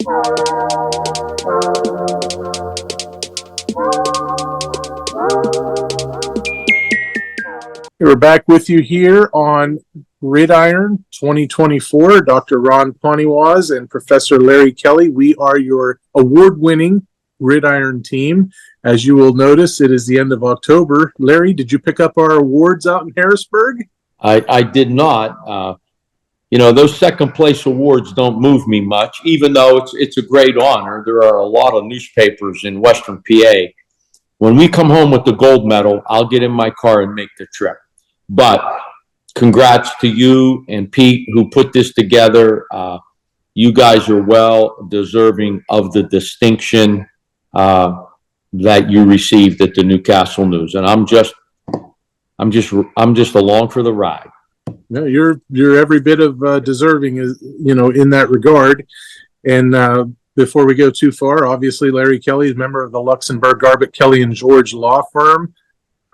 We're back with you here on Gridiron 2024. Dr. Ron Poniewasz and Professor Larry Kelly. We are your award-winning Gridiron team. As you will notice, it is the end of October. Larry, did you pick up our awards out in Harrisburg? I did not. Those second place awards don't move me much, even though it's a great honor. There are a lot of newspapers in Western PA. When we come home with the gold medal, I'll get in my car and make the trip. But congrats to you and Pete who put this together. You guys are well deserving of the distinction that you received at the Newcastle News, and I'm just along for the ride. No, you're every bit of deserving, in that regard. And before we go too far, obviously Larry Kelly is a member of the Luxembourg Garbett Kelly and George law firm,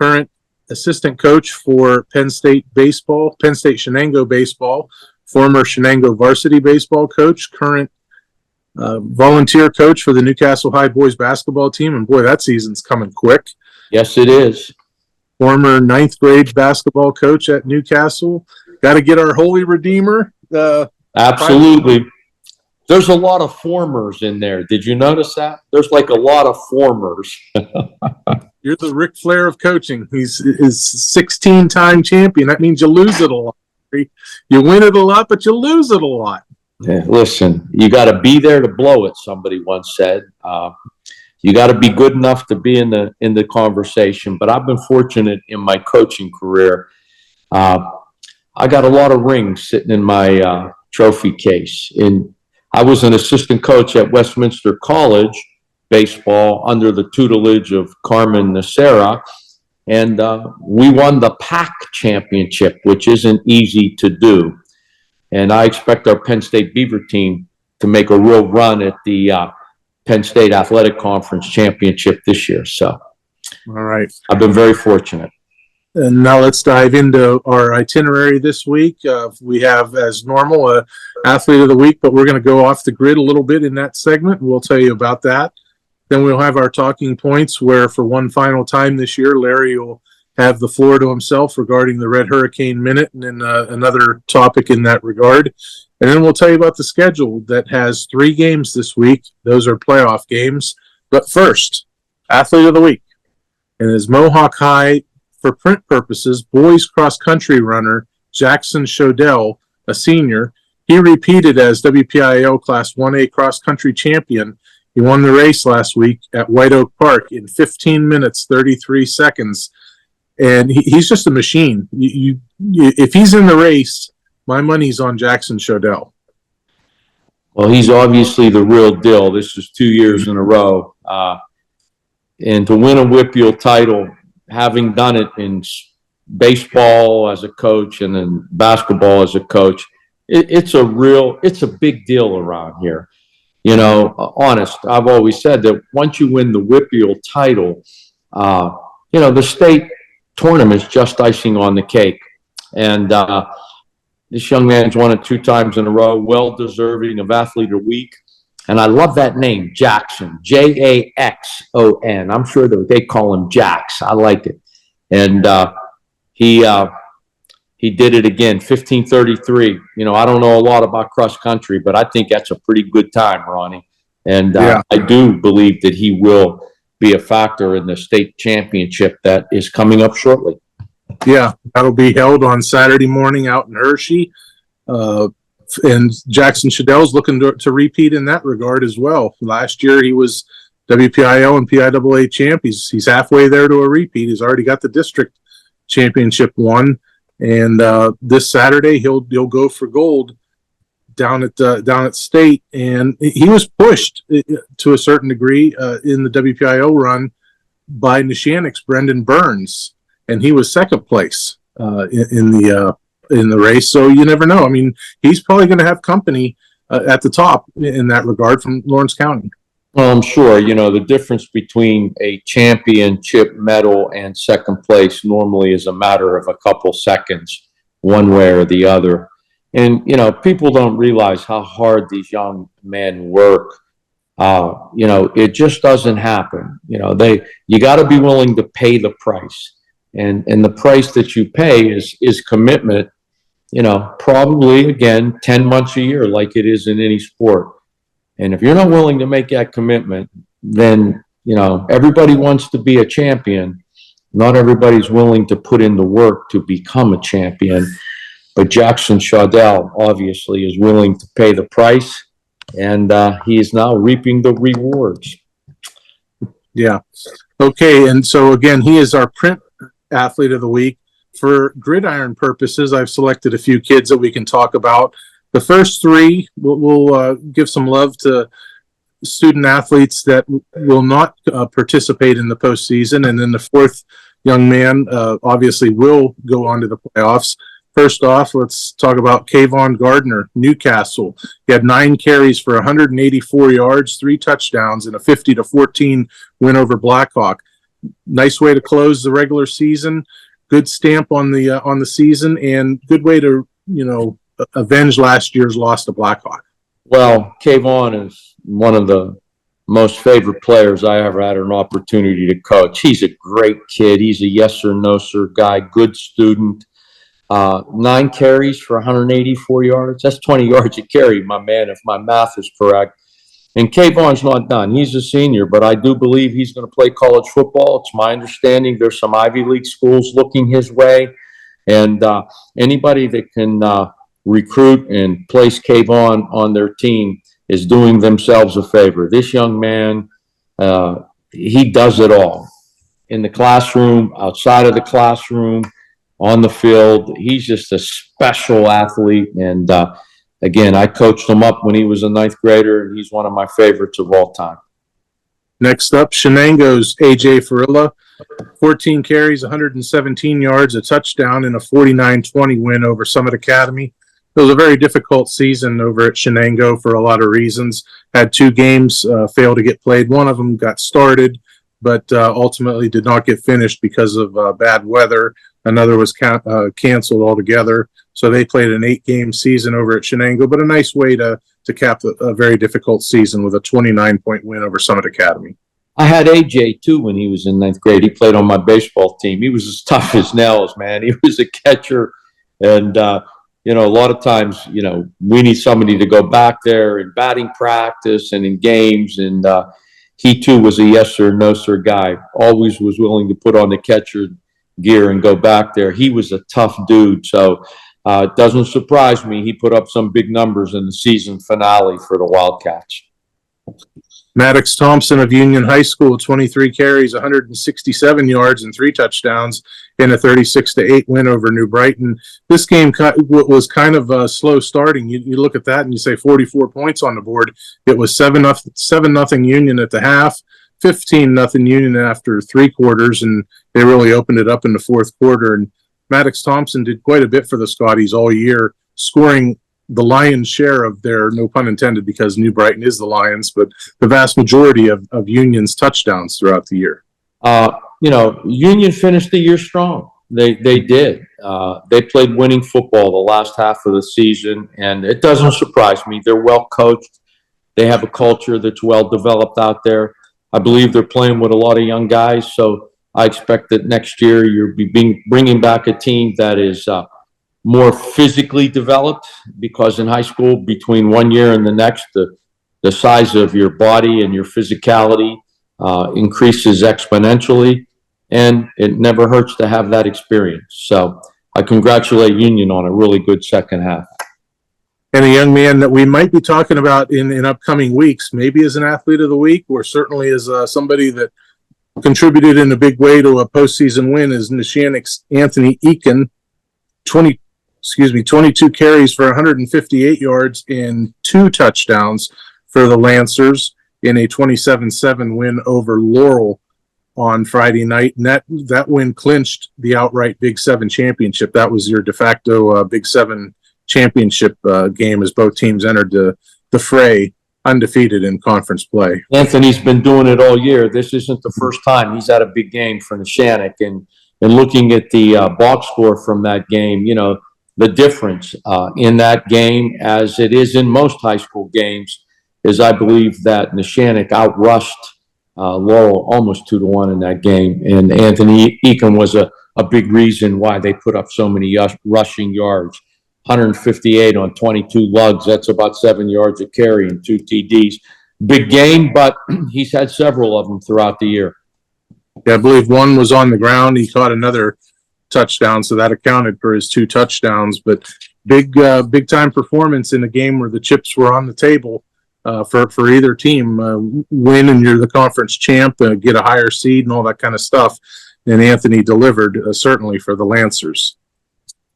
current assistant coach for Penn State Shenango baseball, former Shenango varsity baseball coach, current volunteer coach for the Newcastle High boys basketball team. And boy, that season's coming quick. Yes, it is. Former 9th grade basketball coach at Newcastle. Got to get our Holy Redeemer. Absolutely. There's a lot of formers in there. Did you notice that? There's like a lot of formers. You're the Ric Flair of coaching. He's 16-time champion. That means you lose it a lot. You win it a lot, but you lose it a lot. Yeah, listen, you got to be there to blow it, somebody once said. You got to be good enough to be in the conversation. But I've been fortunate in my coaching career. I got a lot of rings sitting in my trophy case. I was an assistant coach at Westminster College baseball under the tutelage of Carmen Nacera, and we won the PAC championship, which isn't easy to do. And I expect our Penn State Beaver team to make a real run at the Penn State Athletic Conference championship this year. So, all right, I've been very fortunate. And now let's dive into our itinerary this week. We have, as normal, a athlete of the week, but we're going to go off the grid a little bit in that segment, and we'll tell you about that. Then we'll have our talking points where, for one final time this year, Larry will have the floor to himself regarding the Red Hurricane Minute and then another topic in that regard. And then we'll tell you about the schedule that has 3 games this week. Those are playoff games. But first, athlete of the week. And as Mohawk High, for print purposes, boys cross-country runner Jackson Shodell, a senior, he repeated as WPIAL Class 1A cross-country champion. He won the race last week at White Oak Park in 15 minutes, 33 seconds. And he's just a machine. If he's in the race, my money's on Jackson Shodell. Well, he's obviously the real deal. This is 2 years in a row. And to win a WPIAL title, having done it in baseball as a coach and in basketball as a coach, it's a big deal around here. Honest, I've always said that once you win the WPIAL title, the state tournament's just icing on the cake. And this young man's won it 2 times in a row, well deserving of Athlete of the Week. And I love that name, Jackson, Jaxon. I'm sure that they call him Jax. I like it. And he did it again, 15:33. I don't know a lot about cross country, but I think that's a pretty good time, Ronnie. And I do believe that he will be a factor in the state championship that is coming up shortly. Yeah, that'll be held on Saturday morning out in Hershey. And Jackson Shodell's looking to repeat in that regard as well. Last year he was WPIAL and PIAA champ. He's halfway there to a repeat. He's already got the district championship won. And this Saturday he'll go for gold down at state. And he was pushed to a certain degree in the WPIAL run by Neshannock's Brendan Burns, and he was second place in the race. So you never know. I mean, he's probably going to have company at the top in that regard from Lawrence County. Well, I'm sure, the difference between a championship medal and second place normally is a matter of a couple seconds, one way or the other. And, people don't realize how hard these young men work It just doesn't happen. You got to be willing to pay the price, and the price that you pay is commitment. Probably again 10 months a year, like it is in any sport. And if you're not willing to make that commitment, then everybody wants to be a champion. Not everybody's willing to put in the work to become a champion. But Jackson Shadell obviously is willing to pay the price, and he is now reaping the rewards. Yeah. Okay. And so again, he is our print athlete of the week. For gridiron purposes, I've selected a few kids that we can talk about. The first three, we'll give some love to student athletes that will not participate in the postseason. And then the fourth young man obviously will go on to the playoffs. First off, let's talk about Kayvon Gardner, Newcastle. He had 9 carries for 184 yards, 3 touchdowns, and a 50-14 win over Blackhawk. Nice way to close the regular season. Good stamp on the season, and good way to avenge last year's loss to Blackhawk. Well, Kayvon is one of the most favorite players I ever had an opportunity to coach. He's a great kid. He's a yes or no sir guy, good student. 9 carries for 184 yards. That's 20 yards a carry, my man, if my math is correct. And Kayvon's not done. He's a senior, but I do believe he's going to play college football. It's my understanding there's some Ivy League schools looking his way. And anybody that can recruit and place Kayvon on their team is doing themselves a favor. This young man, he does it all. In the classroom, outside of the classroom, on the field. He's just a special athlete. And again, I coached him up when he was a 9th grader, and he's one of my favorites of all time. Next up, Shenango's AJ Farilla, 14 carries, 117 yards, a touchdown, and a 49-20 win over Summit Academy. It was a very difficult season over at Shenango for a lot of reasons. Had 2 games fail to get played. One of them got started, but ultimately did not get finished because of bad weather. Another was canceled altogether. So they played an 8-game season over at Shenango, but a nice way to cap a very difficult season with a 29-point win over Summit Academy. I had AJ too when he was in 9th grade. He played on my baseball team. He was as tough as nails, man. He was a catcher. And, a lot of times, we need somebody to go back there in batting practice and in games. And he too was a yes sir, no sir guy. Always was willing to put on the catcher gear and go back there. He was a tough dude. So it doesn't surprise me. He put up some big numbers in the season finale for the Wildcats. Maddox Thompson of Union High School, 23 carries, 167 yards, and 3 touchdowns in a 36-8 win over New Brighton. This game was kind of slow starting. You look at that and you say 44 points on the board. It was 7-0 Union at the half, 15-0 Union after 3 quarters, and they really opened it up in the 4th quarter. And Maddox Thompson did quite a bit for the Scotties all year, scoring the lion's share of their, no pun intended, because New Brighton is the Lions, but the vast majority of Union's touchdowns throughout the year. Union finished the year strong. They did. They played winning football the last half of the season, and it doesn't surprise me. They're well coached. They have a culture that's well developed out there. I believe they're playing with a lot of young guys, so I expect that next year you'll be bringing back a team that is more physically developed, because in high school, between one year and the next, the size of your body and your physicality increases exponentially, and it never hurts to have that experience. So I congratulate Union on a really good second half. And a young man that we might be talking about in upcoming weeks, maybe as an athlete of the week, or certainly as somebody that contributed in a big way to a postseason win, is Nishanik's Anthony Eakin, 22 carries for 158 yards and 2 touchdowns for the Lancers in a 27-7 win over Laurel on Friday night. And that win clinched the outright Big 7 championship. That was your de facto Big 7 championship game, as both teams entered the fray undefeated in conference play. Anthony's been doing it all year. This isn't the first time he's had a big game for Nishanik. And looking at the box score from that game, the difference in that game, as it is in most high school games, is I believe that Neshannock outrushed Laurel almost 2-1 in that game. And Anthony Eakin was a big reason why they put up so many rushing yards. 158 on 22 lugs. That's about 7 yards a carry and 2 TDs. Big game, but he's had several of them throughout the year. Yeah, I believe one was on the ground. He caught another touchdown, so that accounted for his 2 touchdowns. But big time performance in a game where the chips were on the table for either team. Win and you're the conference champ, get a higher seed and all that kind of stuff. And Anthony delivered certainly for the Lancers,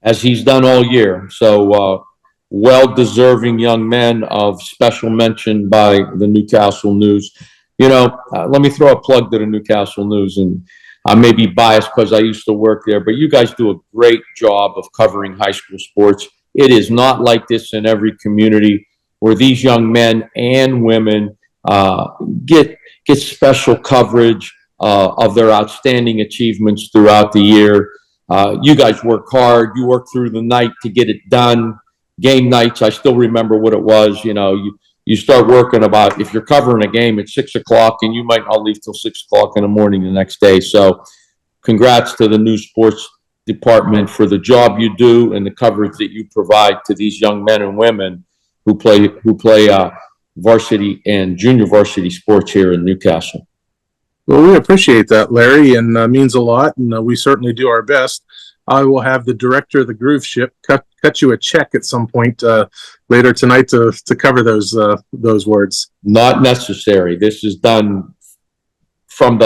as he's done all year. So well-deserving young men of special mention by the Newcastle News. Let me throw a plug to the Newcastle News, and I may be biased because I used to work there, but you guys do a great job of covering high school sports. It is not like this in every community where these young men and women get special coverage of their outstanding achievements throughout the year. You guys work hard. You work through the night to get it done. Game nights, I still remember what it was. You start working about, if you're covering a game at 6 o'clock, and you might not leave till 6 o'clock in the morning the next day. So congrats to the news sports department for the job you do and the coverage that you provide to these young men and women who play varsity and junior varsity sports here in Newcastle. Well, we appreciate that, Larry, and means a lot, and we certainly do our best. I will have the director of the Groove Ship cut you a check at some point later tonight to cover those words. Not necessary. This is done from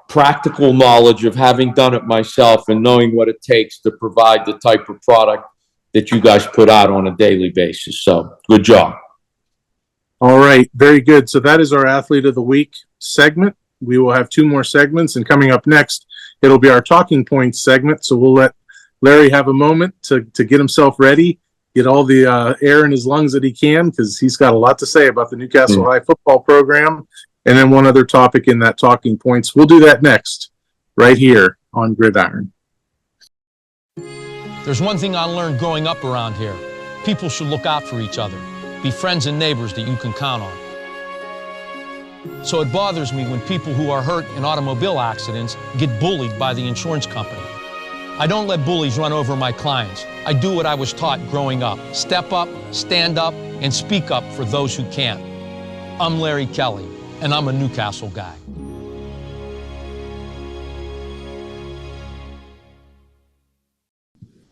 practical knowledge of having done it myself and knowing what it takes to provide the type of product that you guys put out on a daily basis. So good job. All right, very good. So that is our Athlete of the Week segment. We will have 2 more segments, and coming up next, it'll be our Talking Points segment. So we'll let Larry have a moment to get himself ready, get all the air in his lungs that he can, because he's got a lot to say about the Newcastle High football program, and then one other topic in that Talking Points. We'll do that next, right here on Gridiron. There's one thing I learned growing up around here. People should look out for each other. Be friends and neighbors that you can count on. So it bothers me when people who are hurt in automobile accidents get bullied by the insurance company. I don't let bullies run over my clients. I do what I was taught growing up. Step up, stand up, and speak up for those who can't. I'm Larry Kelly, and I'm a Newcastle guy.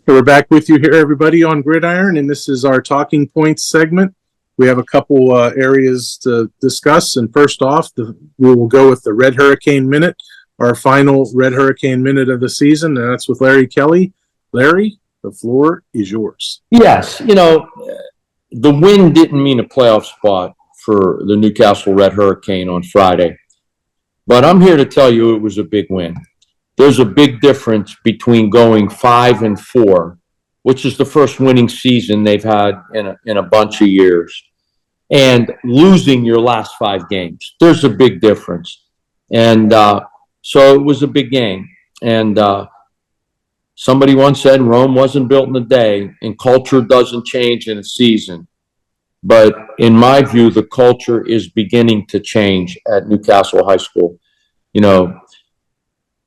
We're back with you here, everybody, on Gridiron, and this is our Talking Points segment. We have a couple areas to discuss, and first off, we will go with the Red Hurricane Minute, our final Red Hurricane Minute of the season, and that's with Larry Kelly. Larry, the floor is yours. Yes, the win didn't mean a playoff spot for the Newcastle Red Hurricane on Friday, but I'm here to tell you it was a big win. There's a big difference between going 5-4, which is the first winning season they've had in a bunch of years, and losing your last 5 games. There's a big difference. And so it was a big game. And somebody once said Rome wasn't built in a day, and culture doesn't change in a season. But in my view, the culture is beginning to change at Newcastle High School.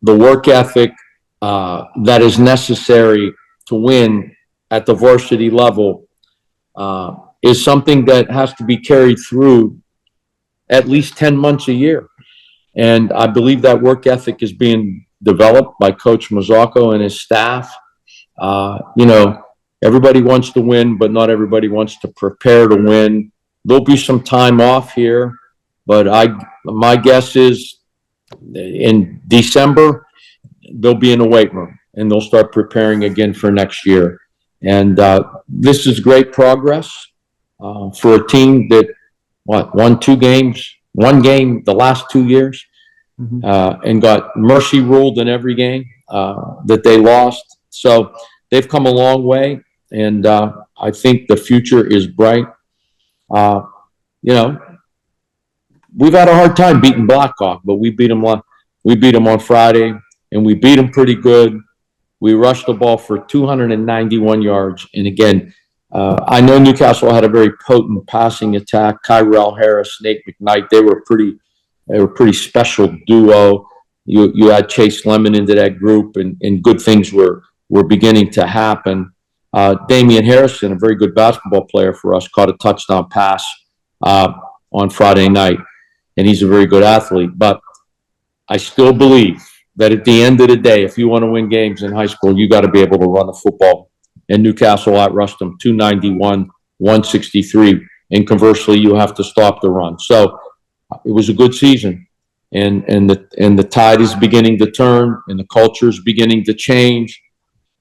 The work ethic that is necessary to win at the varsity level is something that has to be carried through at least 10 months a year. And I believe that work ethic is being developed by Coach Mazzocco and his staff. Everybody wants to win, but not everybody wants to prepare to win. There'll be some time off here, but my guess is in December, they'll be in the weight room and they'll start preparing again for next year. And this is great progress for a team that won 2 games, 1 game the last 2 years, and got mercy ruled in every game that they lost. So they've come a long way, and I think the future is bright. We've had a hard time beating Blackhawk, but we beat them on Friday, and we beat them pretty good. We rushed the ball for 291 yards. And again, I know Newcastle had a very potent passing attack. Kyrell Harris, Nate McKnight, they were a pretty special duo. You had Chase Lemon into that group, and good things were beginning to happen. Damian Harrison, a very good basketball player for us, caught a touchdown pass on Friday night, and he's a very good athlete. But I still believe that at the end of the day, if you want to win games in high school, you got to be able to run the football. And Newcastle outrushed them 291, 163. And conversely, you have to stop the run. So it was a good season. And the tide is beginning to turn, and the culture is beginning to change.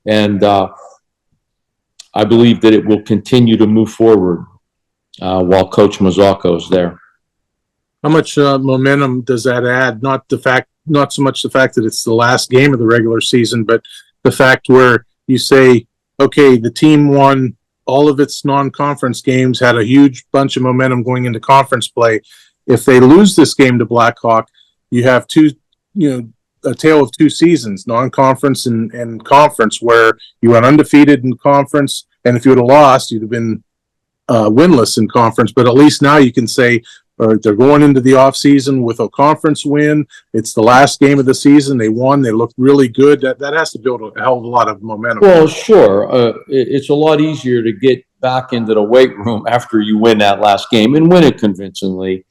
And I believe that it will continue to move forward while Coach Mazzocco is there. How much momentum does that add? Not so much the fact that it's the last game of the regular season, but the fact where you say, okay, the team won all of its non-conference games, had a huge bunch of momentum going into conference play. If they lose this game to Blackhawk, you have a tale of two seasons, non-conference and conference, where you went undefeated in conference, and if you would have lost, you'd have been winless in conference. But at least now you can say, they're going into the off season with a conference win. It's the last game of the season. They won. They looked really good. That has to build a hell of a lot of momentum. Well, sure. It's a lot easier to get back into the weight room after you win that last game and win it convincingly.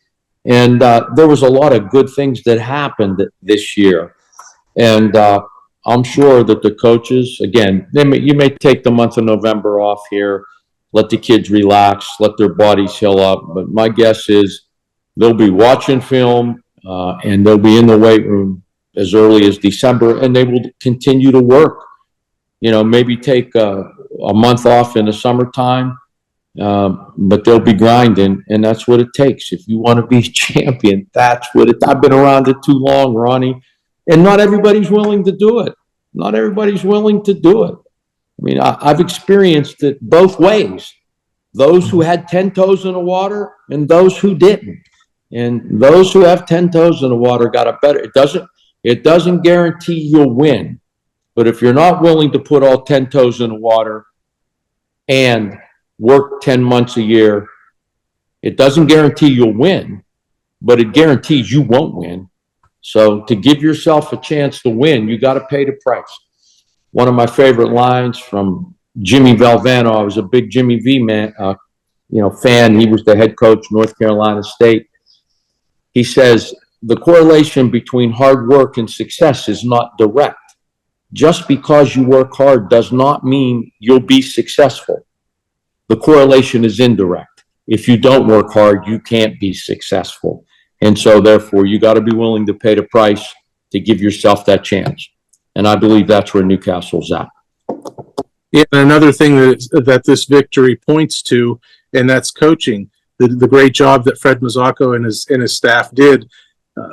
And there was a lot of good things that happened this year. And I'm sure that the coaches, again, you may take the month of November off here, let the kids relax, let their bodies heal up. But my guess is they'll be watching film and they'll be in the weight room as early as December, and they will continue to work. Maybe take a month off in the summertime, but they'll be grinding, and that's what it takes. If you want to be champion, that's what I've been around it too long, Ronnie, and not everybody's willing to do it. Not everybody's willing to do it. I mean, I've experienced it both ways. Those who had 10 toes in the water and those who didn't. And those who have 10 toes in the water got a better. It doesn't guarantee you'll win. But if you're not willing to put all 10 toes in the water and work 10 months a year, it doesn't guarantee you'll win, but it guarantees you won't win. So to give yourself a chance to win, you got to pay the price. One of my favorite lines from Jimmy Valvano. I was a big Jimmy V fan. He was the head coach, North Carolina State. He says, the correlation between hard work and success is not direct. Just because you work hard does not mean you'll be successful. The correlation is indirect. If you don't work hard, you can't be successful. And so therefore, you got to be willing to pay the price to give yourself that chance. And I believe that's where Newcastle's at. Yeah, and another thing that this victory points to, and that's coaching. The great job that Fred Mazzocco and his staff did.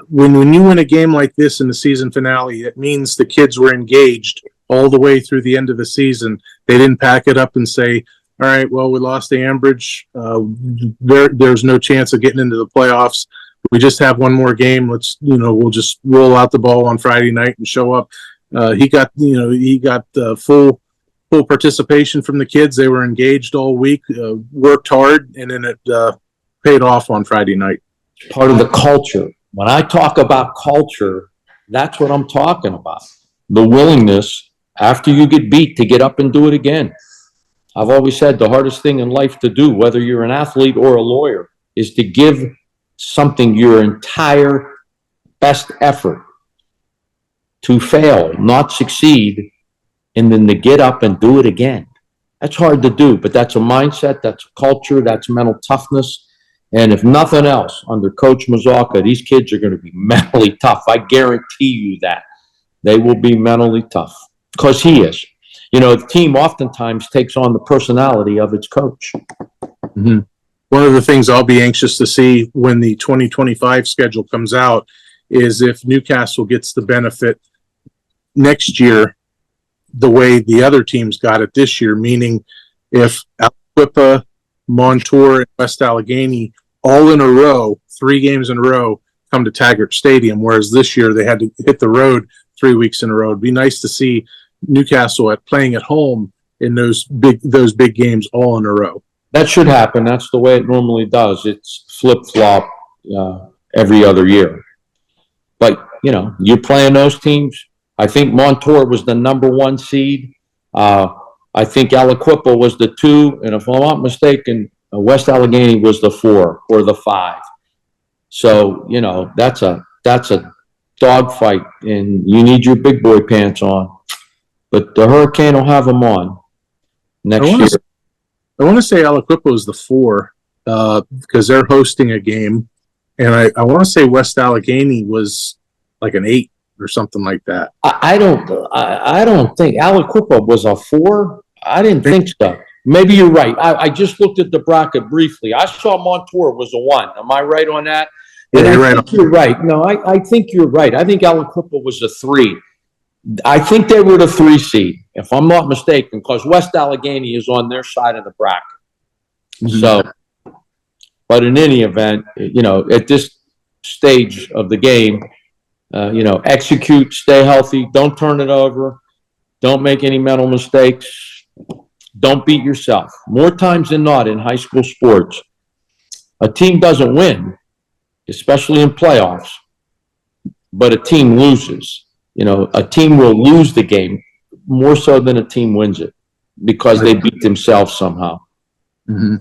When you win a game like this in the season finale, it means the kids were engaged all the way through the end of the season. They didn't pack it up and say, all right, well, we lost to Ambridge. There's no chance of getting into the playoffs. We just have one more game. We'll just roll out the ball on Friday night and show up. He got full participation from the kids. They were engaged all week, worked hard, and then it paid off on Friday night. Part of the culture. When I talk about culture, that's what I'm talking about. The willingness, after you get beat, to get up and do it again. I've always said the hardest thing in life to do, whether you're an athlete or a lawyer, is to give something your entire best effort, to fail, not succeed, and then to get up and do it again. That's hard to do, but that's a mindset, that's culture, that's mental toughness. And if nothing else, under Coach Mazzocco, these kids are going to be mentally tough. I guarantee you that. They will be mentally tough, because he is. The team oftentimes takes on the personality of its coach. Mm-hmm. One of the things I'll be anxious to see when the 2025 schedule comes out is if Newcastle gets the benefit next year the way the other teams got it this year, meaning if Aliquippa, Montour, and West Allegheny all in a row, 3 games in a row, come to Taggart Stadium, whereas this year they had to hit the road 3 weeks in a row. It'd be nice to see Newcastle playing at home in those big games all in a row. That should happen. That's the way it normally does. It's flip-flop every other year. But, you're playing those teams. I think Montour was the number 1 seed. I think Aliquippa was the 2. And if I'm not mistaken, West Allegheny was the 4 or the 5. So, that's a dogfight, and you need your big boy pants on. But the Hurricane will have them on next year. I want to say Aliquippa was the 4 because they're hosting a game. And I want to say West Allegheny was like an 8 or something like that. I don't think Aliquippa was a 4. I didn't think so. Maybe you're right. I just looked at the bracket briefly. I saw Montour was a 1. Am I right on that? Yeah, you're right. You're right. No, I think you're right. I think Aliquippa was a 3. I think they were the 3 seed, if I'm not mistaken, because West Allegheny is on their side of the bracket. Mm-hmm. So, but in any event, at this stage of the game, execute, stay healthy, don't turn it over, don't make any mental mistakes, don't beat yourself. More times than not in high school sports, a team doesn't win, especially in playoffs, but a team loses. A team will lose the game more so than a team wins it because they beat themselves somehow. Mm-hmm.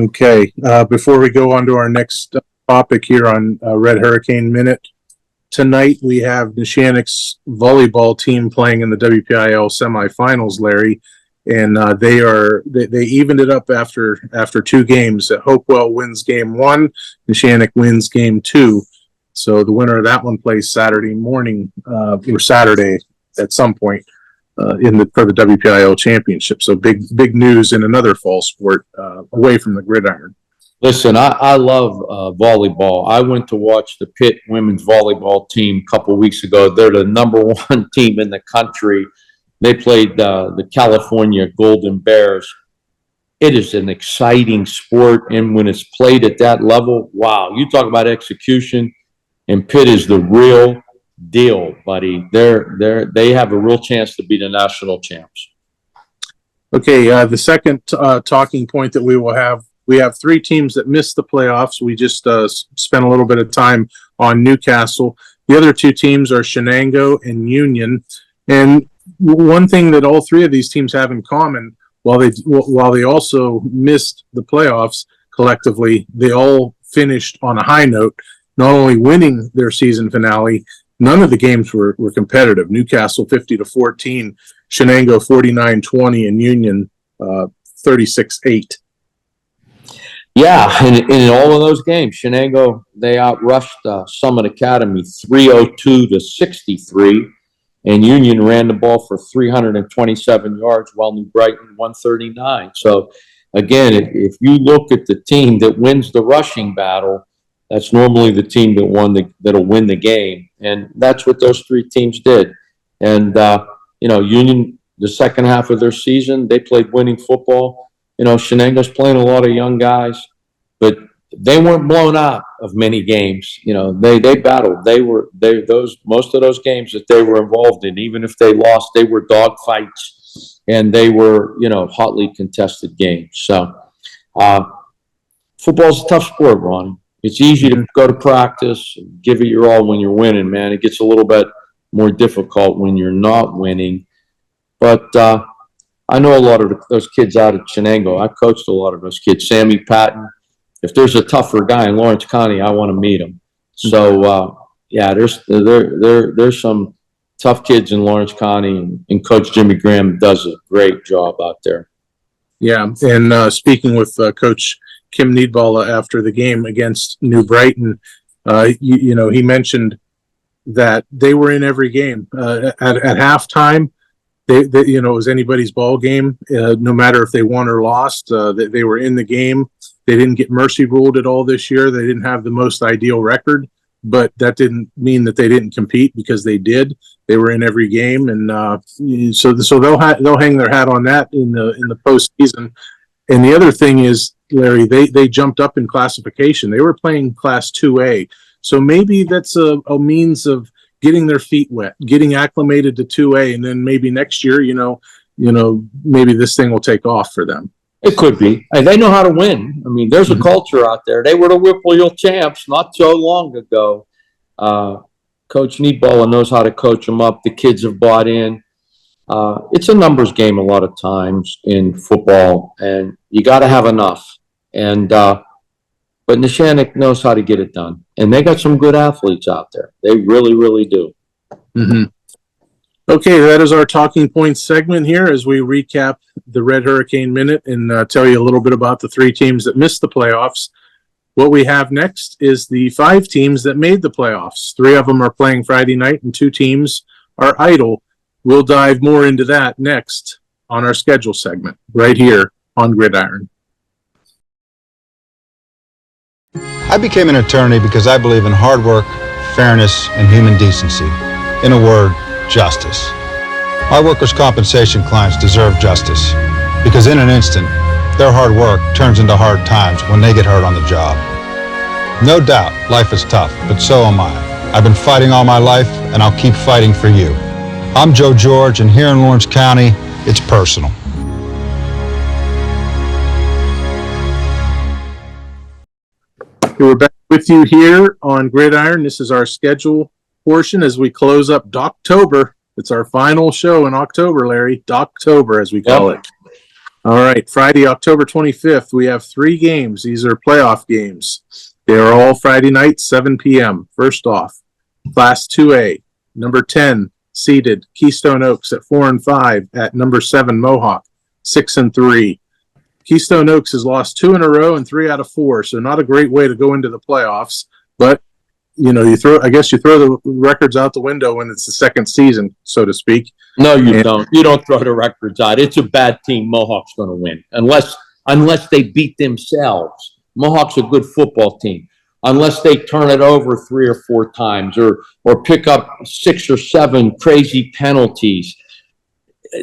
Okay. Before we go on to our next topic here on Red Hurricane Minute, tonight we have Neshannock's volleyball team playing in the WPIAL semifinals, Larry, and they evened it up after 2 games. Hopewell wins game 1, Neshannock wins game 2. So the winner of that one plays Saturday morning or Saturday at some point for the WPIAL championship. So big news in another fall sport away from the gridiron. Listen, I love volleyball. I went to watch the Pitt women's volleyball team a couple of weeks ago. They're the number 1 team in the country. They played the California Golden Bears. It is an exciting sport, and when it's played at that level, wow! You talk about execution. And Pitt is the real deal, buddy. They have a real chance to be the national champs. Okay, the second talking point that we have 3 teams that missed the playoffs. We just spent a little bit of time on Newcastle. The other 2 teams are Shenango and Union. And one thing that all 3 of these teams have in common, while they also missed the playoffs collectively, they all finished on a high note. Not only winning their season finale, none of the games were competitive. Newcastle 50-14, Shenango 49-20, and Union 36-8. Yeah, and in all of those games, Shenango, they outrushed Summit Academy 302-63, and Union ran the ball for 327 yards, while New Brighton 139. So, again, if you look at the team that wins the rushing battle, that's normally the team that'll win the game, and that's what those 3 teams did. And Union, the second half of their season, they played winning football. Shenango's playing a lot of young guys, but they weren't blown out of many games. They battled. Most of those games that they were involved in, even if they lost, they were dogfights, and they were hotly contested games. So football's a tough sport, Ronnie. It's easy to go to practice, give it your all when you're winning, man. It gets a little bit more difficult when you're not winning. But I know a lot of those kids out at Shenango. I coached a lot of those kids. Sammy Patton. If there's a tougher guy in Lawrence County, I want to meet him. So, there's some tough kids in Lawrence County, and Coach Jimmy Graham does a great job out there. Yeah, and speaking with Coach Kim Needball after the game against New Brighton, he mentioned that they were in every game. At halftime, they it was anybody's ball game. No matter if they won or lost, they were in the game. They didn't get mercy ruled at all this year. They didn't have the most ideal record, but that didn't mean that they didn't compete, because they did. They were in every game, and so they'll hang their hat on that in the postseason. And the other thing is, Larry, they jumped up in classification. They were playing Class 2A. So maybe that's a means of getting their feet wet, getting acclimated to 2A. And then maybe next year, maybe this thing will take off for them. It could be. And they know how to win. I mean, there's a culture out there. They were the WPIAL champs not so long ago. Coach Niebola knows how to coach them up. The kids have bought in. It's a numbers game a lot of times in football, and you got to have enough. And but Neshannock knows how to get it done, and they got some good athletes out there. They really, really do. Mm-hmm. Okay, that is our talking points segment here as we recap the Red Hurricane Minute and tell you a little bit about the 3 teams that missed the playoffs. What we have next is the 5 teams that made the playoffs. 3 of them are playing Friday night and 2 teams are idle. We'll dive more into that next on our schedule segment right here on Gridiron. I became an attorney because I believe in hard work, fairness, and human decency. In a word, justice. Our workers' compensation clients deserve justice because in an instant, their hard work turns into hard times when they get hurt on the job. No doubt, life is tough, but so am I. I've been fighting all my life, and I'll keep fighting for you. I'm Joe George, and here in Lawrence County, it's personal. We're back with you here on Gridiron. This is our schedule portion as we close up Doctober. It's our final show in October, Larry. Doctober, as we call it. All right, Friday, October 25th, we have 3 games. These are playoff games. They are all Friday night, 7 p.m. First off, Class 2A, number 10 seeded Keystone Oaks at 4-5 at number 7 Mohawk, 6-3. Keystone Oaks has lost 2 in a row and 3 out of 4, so not a great way to go into the playoffs. But you throw the records out the window when it's the second season, so to speak. No, you don't. You don't throw the records out. It's a bad team. Mohawk's going to win unless they beat themselves. Mohawk's a good football team. Unless they turn it over 3 or 4 times or pick up 6 or 7 crazy penalties.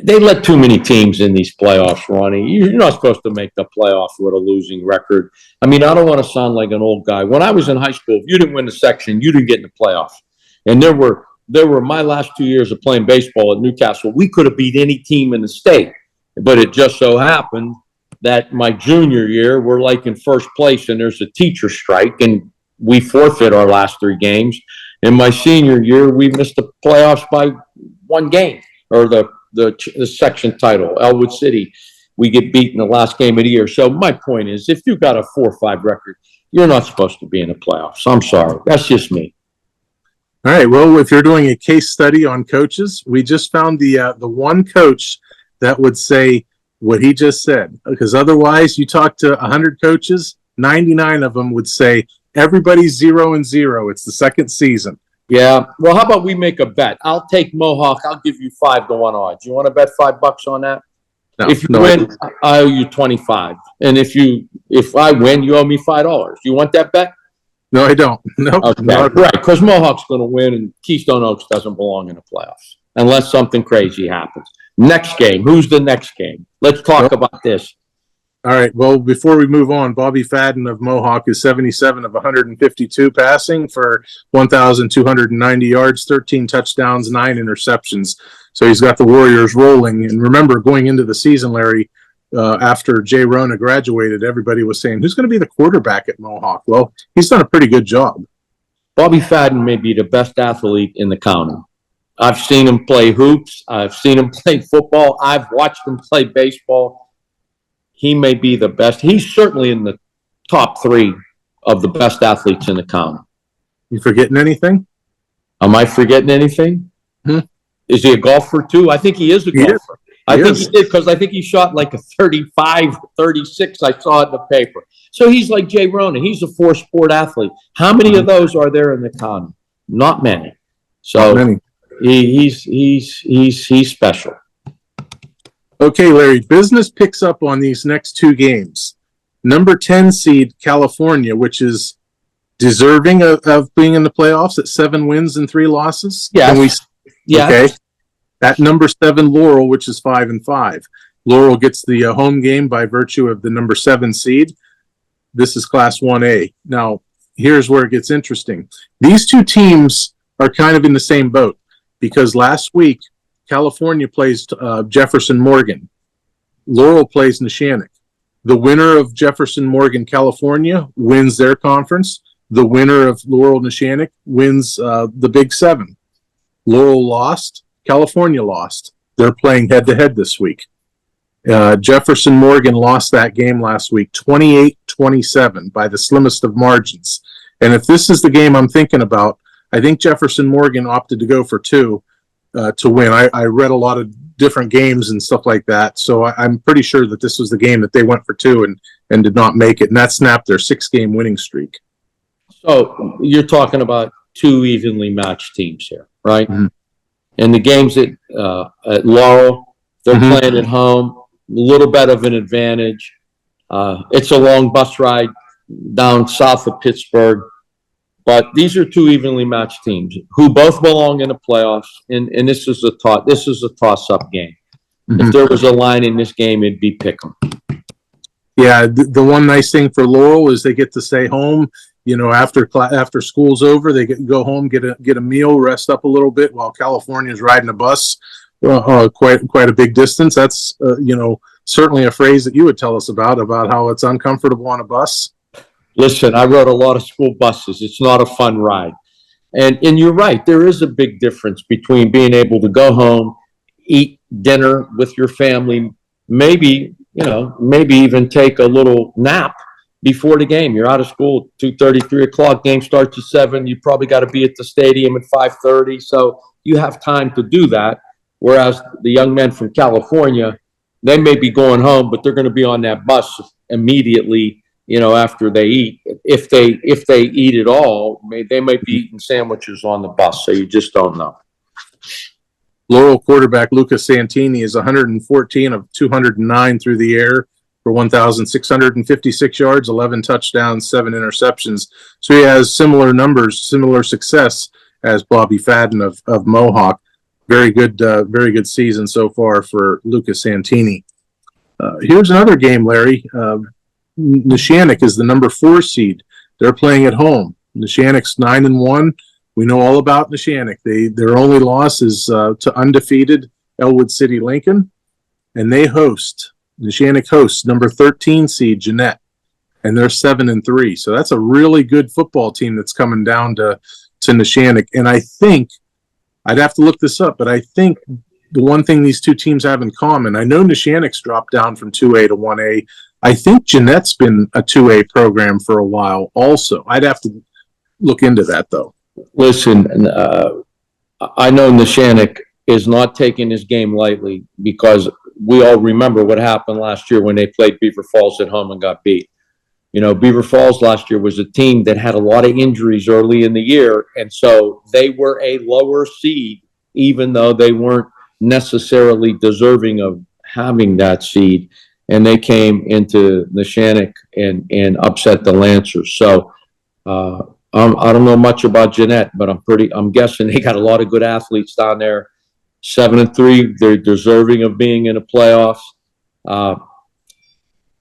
They let too many teams in these playoffs, Ronnie. You're not supposed to make the playoffs with a losing record. I mean, I don't want to sound like an old guy. When I was in high school, if you didn't win the section, you didn't get in the playoffs. And there were my last 2 years of playing baseball at Newcastle. We could have beat any team in the state, but it just so happened that my junior year, we're like in first place and there's a teacher strike and we forfeit our last 3 games. In my senior year, we missed the playoffs by 1 game or the section title, Elwood City. We get beaten the last game of the year. So my point is, if you've got a 4-5 record, you're not supposed to be in the playoffs. I'm sorry. That's just me. All right. Well, if you're doing a case study on coaches, we just found the one coach that would say what he just said. Because otherwise, you talk to 100 coaches, 99 of them would say everybody's 0-0. It's the second season. Yeah. Well, how about we make a bet? I'll take Mohawk. I'll give you 5-1 odds. You want to bet $5 on that? No, if you win, I owe you 25. And if I win, you owe me $5. You want that bet? No, I don't. No. Okay. Right. Because Mohawk's going to win and Keystone Oaks doesn't belong in the playoffs unless something crazy happens. Next game. Who's the next game? Let's talk about this. All right. Well, before we move on, Bobby Fadden of Mohawk is 77 of 152 passing for 1,290 yards, 13 touchdowns, 9 interceptions. So he's got the Warriors rolling. And remember, going into the season, Larry, after Jay Rona graduated, everybody was saying, who's going to be the quarterback at Mohawk? Well, he's done a pretty good job. Bobby Fadden may be the best athlete in the county. I've seen him play hoops. I've seen him play football. I've watched him play baseball. He may be the best. He's certainly in the top 3 of the best athletes in the county. You forgetting anything? Am I forgetting anything? Is he a golfer too? I think he is a golfer. I think he did because I think he shot like a 35, 36. I saw it in the paper. So he's like Jay Rona. He's a 4-sport athlete. How many of those are there in the county? Not many. So Not many. He's special. Okay, Larry, business picks up on these next 2 games. Number 10 seed California, which is deserving of being in the playoffs at 7 wins and 3 losses. Yes. Okay. At number 7 Laurel, which is 5-5. Laurel gets the home game by virtue of the number 7 seed. This is Class 1A. Now, here's where it gets interesting. These 2 teams are kind of in the same boat because last week California plays Jefferson Morgan. Laurel plays Neshannock. The winner of Jefferson Morgan California wins their conference. The winner of Laurel Neshannock wins the Big Seven. Laurel lost. California lost. They're playing head-to-head this week. Jefferson Morgan lost that game last week, 28-27 by the slimmest of margins. And if this is the game I'm thinking about, I think Jefferson Morgan opted to go for two to win. I read a lot of different games and stuff like that, so I'm pretty sure that this was the game that they went for two and did not make it, and that snapped their 6-game winning streak. So you're talking about two evenly matched teams here, right? Mm-hmm. And the games at Laurel, they're playing at home, a little bit of an advantage. It's a long bus ride down south of Pittsburgh, but these are two evenly matched teams who both belong in the playoffs, and this is a toss-up game. If there was a line in this game, it'd be pick 'em. Yeah, the one nice thing for Laurel is they get to stay home. You know, after school's over, they get to go home, get a meal, rest up a little bit, while California's riding a bus quite a big distance. That's certainly a phrase that you would tell us about how it's uncomfortable on a bus. Listen, I rode a lot of school buses. It's not a fun ride. And you're right. There is a big difference between being able to go home, eat dinner with your family, maybe even take a little nap before the game. You're out of school at 2:30, 3 o'clock. Game starts at 7. You probably got to be at the stadium at 5:30. So you have time to do that. Whereas the young men from California, they may be going home, but they're going to be on that bus immediately, after they eat. If they eat at all, they might be eating sandwiches on the bus. So you just don't know. Laurel quarterback Lucas Santini is 114 of 209 through the air for 1,656 yards, 11 touchdowns, 7 interceptions. So he has similar numbers, similar success as Bobby Fadden of Mohawk. Very good season so far for Lucas Santini. Here's another game, Larry. Neshannock is the number 4 seed. They're playing at home. Neshannock's 9-1. We know all about Neshannock. Their only loss is to undefeated Elwood City Lincoln, and Neshannock hosts number 13 seed Jeanette, and they're 7-3. So that's a really good football team that's coming down to Neshannock. And I think I'd have to look this up, but I think the one thing these two teams have in common, I know Neshannock's dropped down from 2A to 1A. I think Jeanette's been a 2A program for a while also. I'd have to look into that, though. Listen, I know Neshannock is not taking this game lightly because we all remember what happened last year when they played Beaver Falls at home and got beat. Beaver Falls last year was a team that had a lot of injuries early in the year, and so they were a lower seed, even though they weren't necessarily deserving of having that seed, and they came into Neshannock and upset the Lancers. So I don't know much about Jeanette, but I'm guessing they got a lot of good athletes down there. 7-3, they're deserving of being in the playoffs.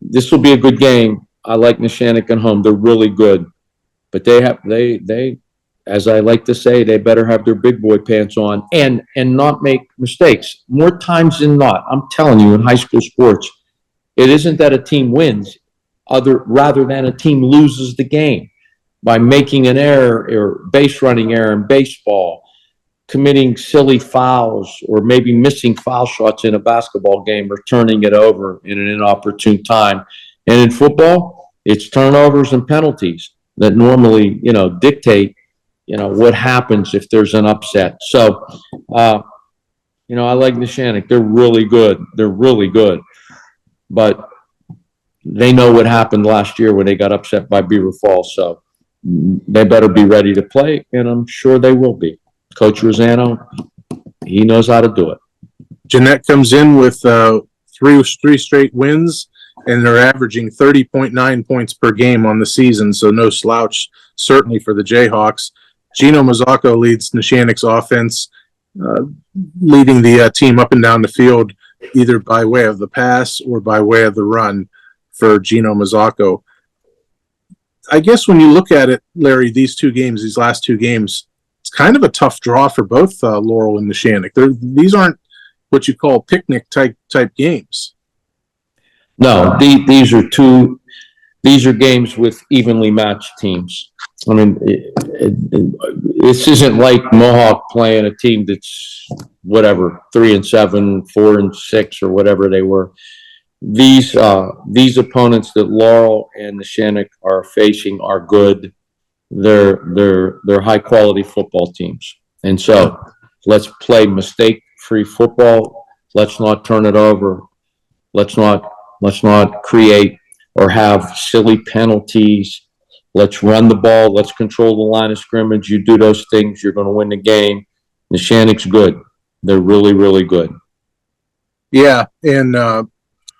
This will be a good game. I like Neshannock at home. They're really good, but they, as I like to say, they better have their big boy pants on and not make mistakes. More times than not, I'm telling you, in high school sports, it isn't that a team wins, rather than a team loses the game by making an error or base running error in baseball, committing silly fouls, or maybe missing foul shots in a basketball game or turning it over in an inopportune time. And in football, it's turnovers and penalties that normally, dictate, what happens if there's an upset. So, I like Neshannock. They're really good. They're really good. But they know what happened last year when they got upset by Beaver Falls. So they better be ready to play, and I'm sure they will be. Coach Rosano, he knows how to do it. Jeanette comes in with three straight wins, and they're averaging 30.9 points per game on the season, so no slouch, certainly for the Jayhawks. Gino Mazzacco leads Neshannock's offense, leading the team up and down the field, either by way of the pass or by way of the run for Gino Mazzacco. I guess when you look at it, Larry, these last two games, it's kind of a tough draw for both Laurel and Neshannock. These aren't what you call picnic type games. No, these are games with evenly matched teams. I mean, this isn't like Mohawk playing a team that's whatever 3-7, 4-6, or whatever they were. These opponents that Laurel and Neshannock are facing are good. They're high quality football teams, and so let's play mistake-free football. Let's not turn it over. Let's not create or have silly penalties. Let's run the ball. Let's control the line of scrimmage. You do those things, you're going to win the game. Neshannock's good. They're really, really good. Yeah, and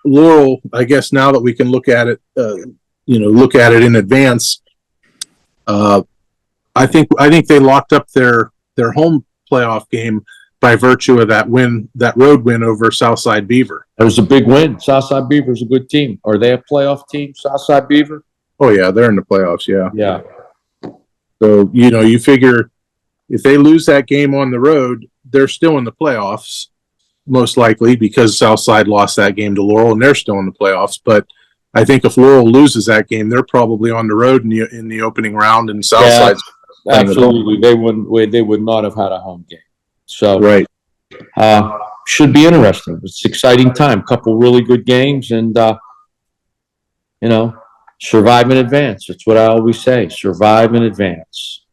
Laurel, I guess now that we can look at it, look at it in advance, I think they locked up their home playoff game by virtue of that road win over Southside Beaver. It was a big win. Southside Beaver's a good team. Are they a playoff team, Southside Beaver? Oh yeah, they're in the playoffs. Yeah. Yeah. So you figure if they lose that game on the road, they're still in the playoffs, most likely, because Southside lost that game to Laurel and they're still in the playoffs. But I think if Laurel loses that game, they're probably on the road in the opening round, and Southside's absolutely. They would not have had a home game. So right. Should be interesting. It's an exciting time. Couple really good games, and survive in advance. That's what I always say. Survive in advance.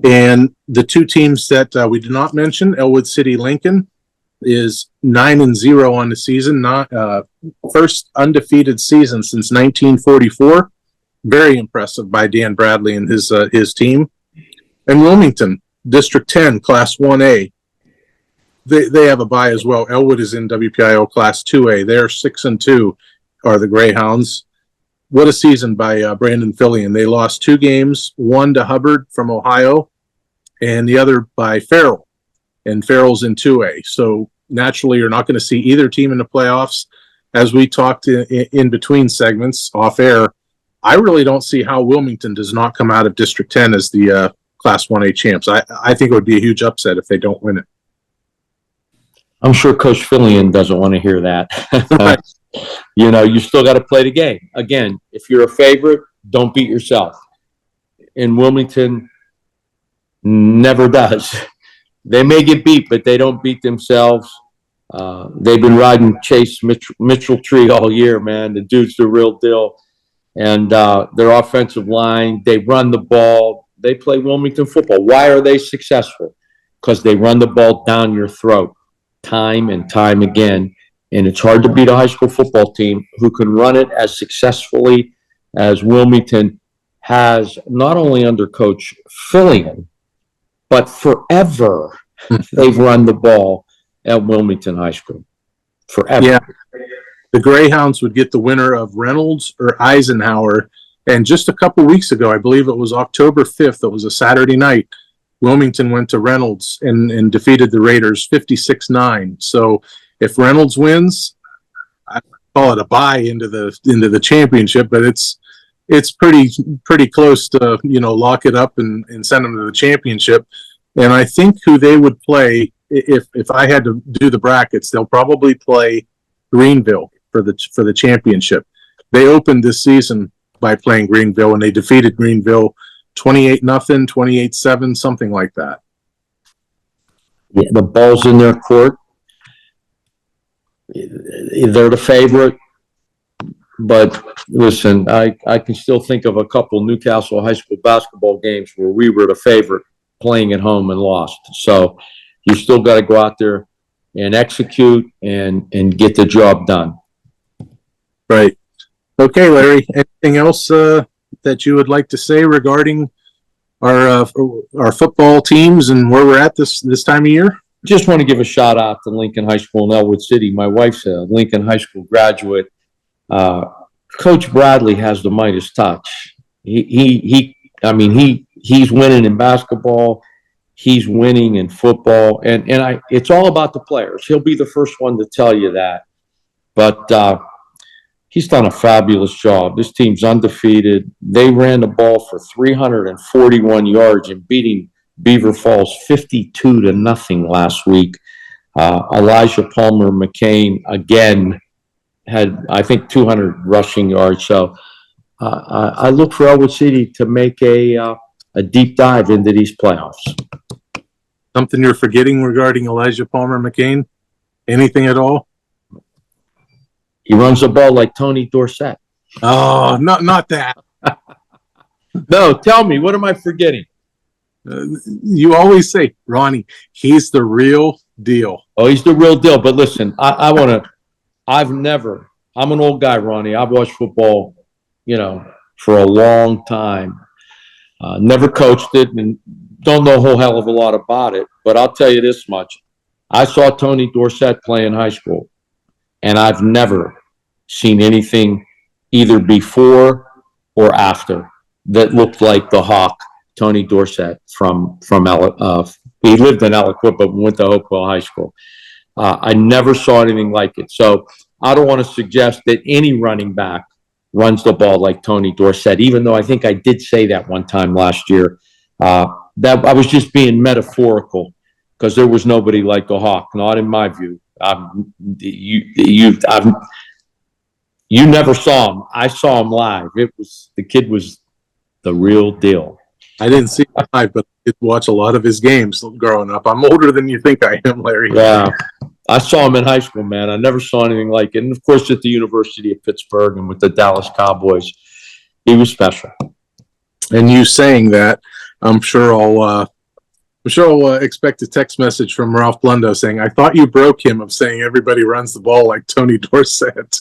And the two teams that we did not mention, Elwood City Lincoln is 9-0 on the season, not first undefeated season since 1944. Very impressive by Dan Bradley and his team. And Wilmington, District 10, Class 1A. They have a bye as well. Elwood is in WPIAL Class 2A. They're 6-2 are the Greyhounds. What a season by Brandon Fillion. They lost 2 games, one to Hubbard from Ohio and the other by Farrell. And Farrell's in 2A. So naturally, you're not going to see either team in the playoffs. As we talked in between segments off air, I really don't see how Wilmington does not come out of District 10 as the Class 1A champs. I think it would be a huge upset if they don't win it. I'm sure Coach Fillion doesn't want to hear that. You still got to play the game. Again, if you're a favorite, don't beat yourself. And Wilmington never does. They may get beat, but they don't beat themselves. They've been riding Chase Mitchell Tree all year, man. The dude's the real deal. And their offensive line, they run the ball. They play Wilmington football. Why are they successful? Because they run the ball down your throat time and time again. And it's hard to beat a high school football team who can run it as successfully as Wilmington has, not only under Coach Fillion, but forever they've run the ball at Wilmington High School. Forever. Yeah. The Greyhounds would get the winner of Reynolds or Eisenhower. And just a couple weeks ago, I believe it was October 5th, it was a Saturday night, Wilmington went to Reynolds and defeated the Raiders 56-9. So if Reynolds wins, I call it a bye into the championship, but it's pretty close to lock it up and send them to the championship. And I think who they would play, if I had to do the brackets, they'll probably play Greenville for the championship. They opened this season by playing Greenville, and they defeated Greenville 28-0, 28-7, something like that. Yeah, the ball's in their court. They're the favorite. But listen, I can still think of a couple Newcastle high school basketball games where we were the favorite playing at home and lost. So you still got to go out there and execute and get the job done. Right. Okay, Larry, anything else that you would like to say regarding our football teams and where we're at this time of year? Just want to give a shout out to Lincoln High School in Elwood City. My wife's a Lincoln High School graduate. Coach Bradley has the Midas touch. He's winning in basketball. He's winning in football, and it's all about the players. He'll be the first one to tell you that. But he's done a fabulous job. This team's undefeated. They ran the ball for 341 yards and beating Beaver Falls 52-0 last week. Elijah Palmer McCain, again, had, I think, 200 rushing yards. So I look for Elwood City to make a deep dive into these playoffs. Something you're forgetting regarding Elijah Palmer McCain? Anything at all? He runs the ball like Tony Dorsett. Oh, not that. No, tell me, what am I forgetting? You always say, Ronnie, he's the real deal. Oh, he's the real deal. But listen, I'm an old guy, Ronnie. I've watched football, for a long time. Never coached it and don't know a whole hell of a lot about it. But I'll tell you this much. I saw Tony Dorsett play in high school, and I've never seen anything either before or after that looked like the Hawk, Tony Dorsett from he lived in Aliquippa but went to Hopewell High School. I never saw anything like it. So I don't want to suggest that any running back runs the ball like Tony Dorsett, even though I think I did say that one time last year. That I was just being metaphorical because there was nobody like the Hawk, not in my view. You never saw him. I saw him live. The kid was the real deal. I didn't see him live, but I did watch a lot of his games growing up. I'm older than you think I am, Larry. Yeah. I saw him in high school, man. I never saw anything like it. And of course, at the University of Pittsburgh and with the Dallas Cowboys, he was special. And you saying that, I'm sure I'll expect a text message from Ralph Blundo saying, "I thought you broke him of saying everybody runs the ball like Tony Dorsett."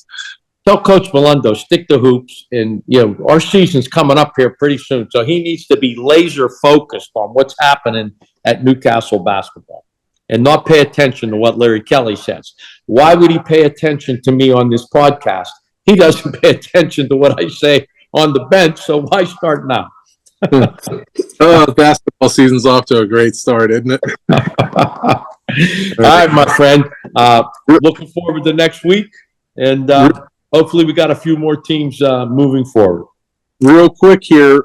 Tell Coach Melundo, stick to hoops, and our season's coming up here pretty soon, so he needs to be laser focused on what's happening at Newcastle basketball and not pay attention to what Larry Kelly says. Why would he pay attention to me on this podcast? He doesn't pay attention to what I say on the bench, so why start now? Basketball season's off to a great start, isn't it? All right, my friend. Looking forward to next week, and hopefully we got a few more teams moving forward. Real quick here,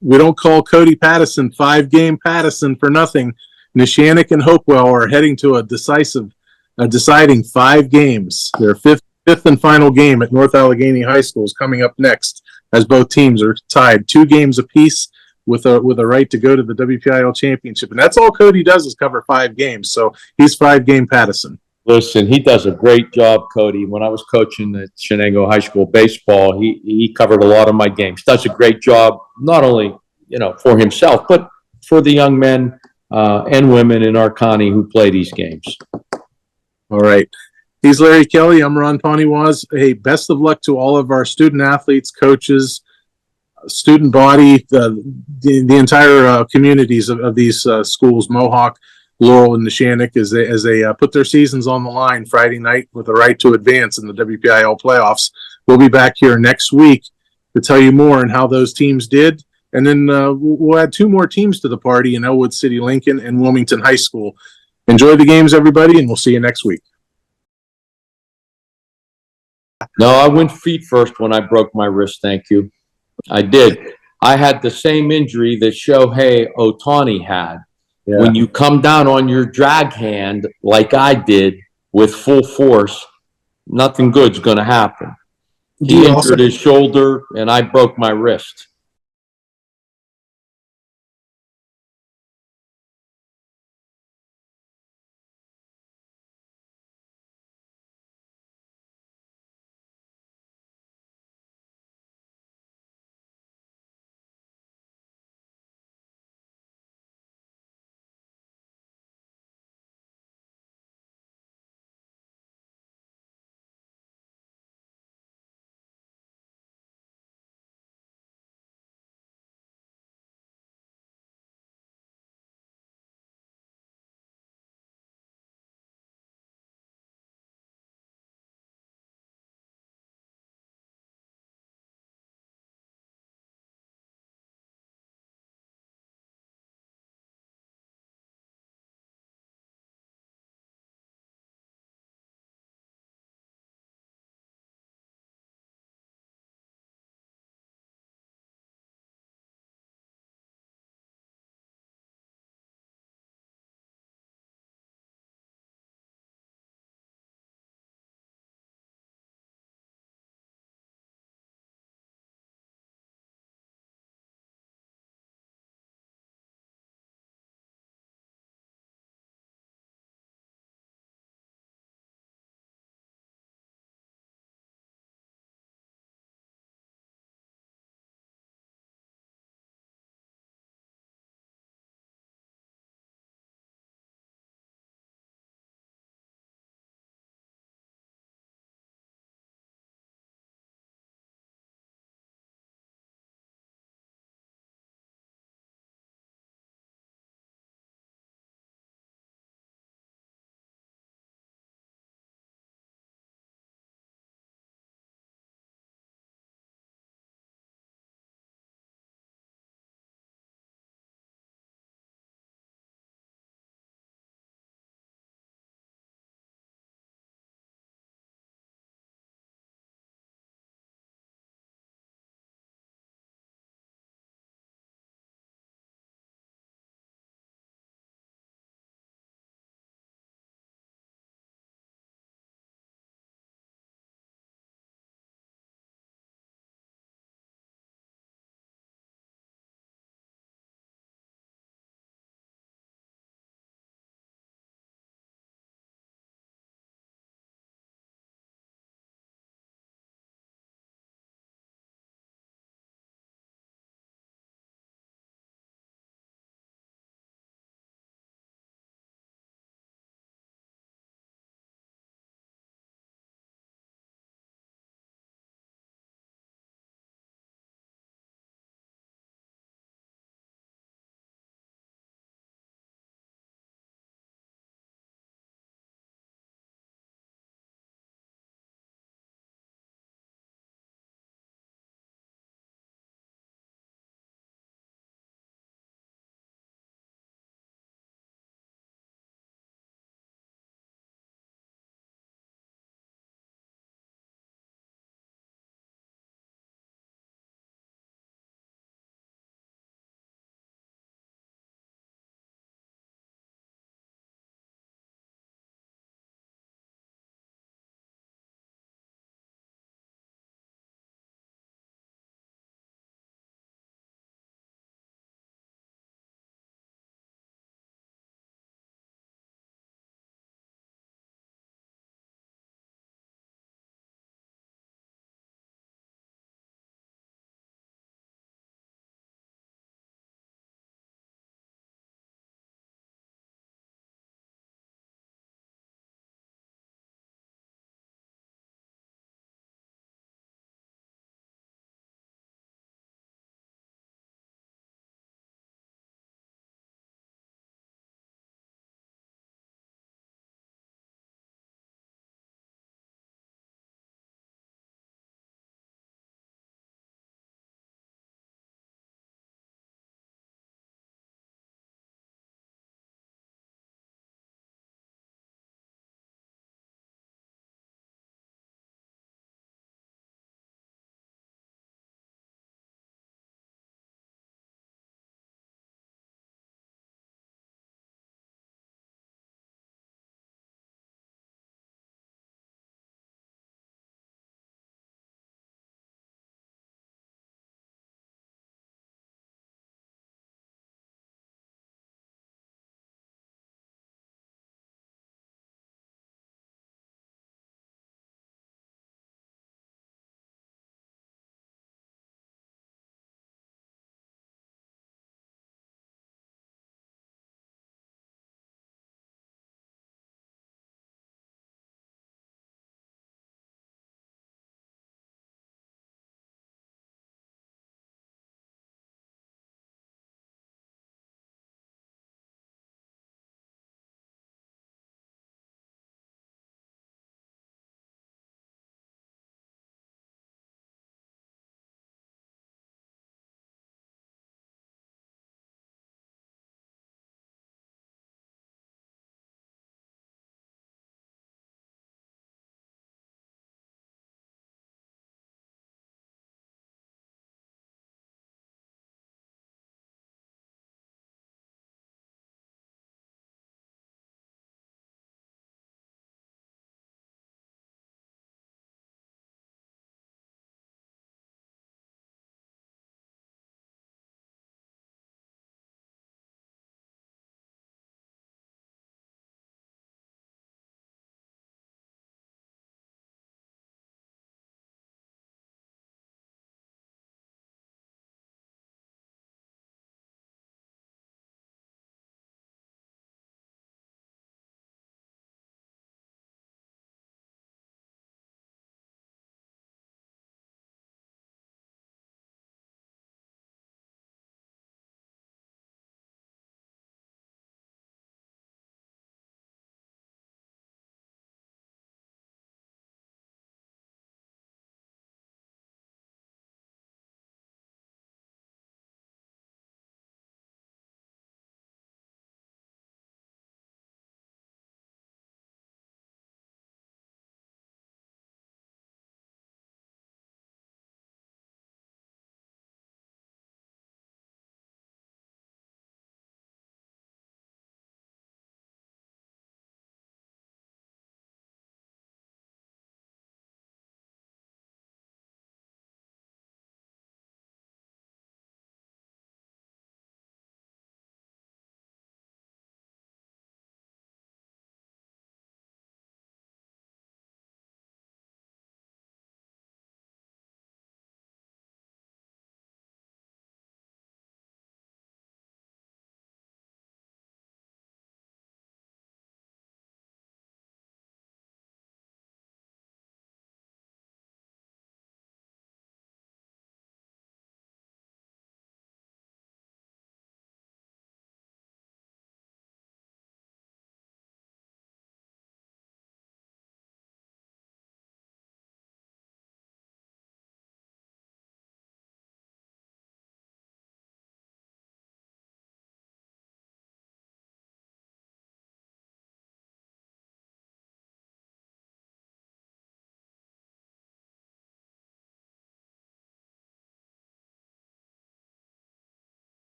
we don't call Cody Pattison 5-game Pattison for nothing. Neshannock and Hopewell are heading to a deciding 5 games. Their fifth and final game at North Allegheny High School is coming up next, as both teams are tied 2 games apiece with a right to go to the WPIAL championship. And that's all Cody does is cover 5 games. So he's 5-game Pattison. Listen, he does a great job, Cody. When I was coaching at Shenango High School baseball, he covered a lot of my games. Does a great job, not only for himself, but for the young men and women in our county who play these games. All right. He's Larry Kelly. I'm Ron Poniewasz. Hey, best of luck to all of our student athletes, coaches, student body, the entire communities of these schools, Mohawk, Laurel, and Neshannock, as they put their seasons on the line Friday night with the right to advance in the WPIAL playoffs. We'll be back here next week to tell you more on how those teams did. And then we'll add 2 more teams to the party in Elwood City, Lincoln, and Wilmington High School. Enjoy the games, everybody, and we'll see you next week. No, I went feet first when I broke my wrist, thank you. I did. I had the same injury that Shohei Ohtani had. Yeah. When you come down on your drag hand like I did with full force, nothing good's going to happen. He injured his shoulder, and I broke my wrist.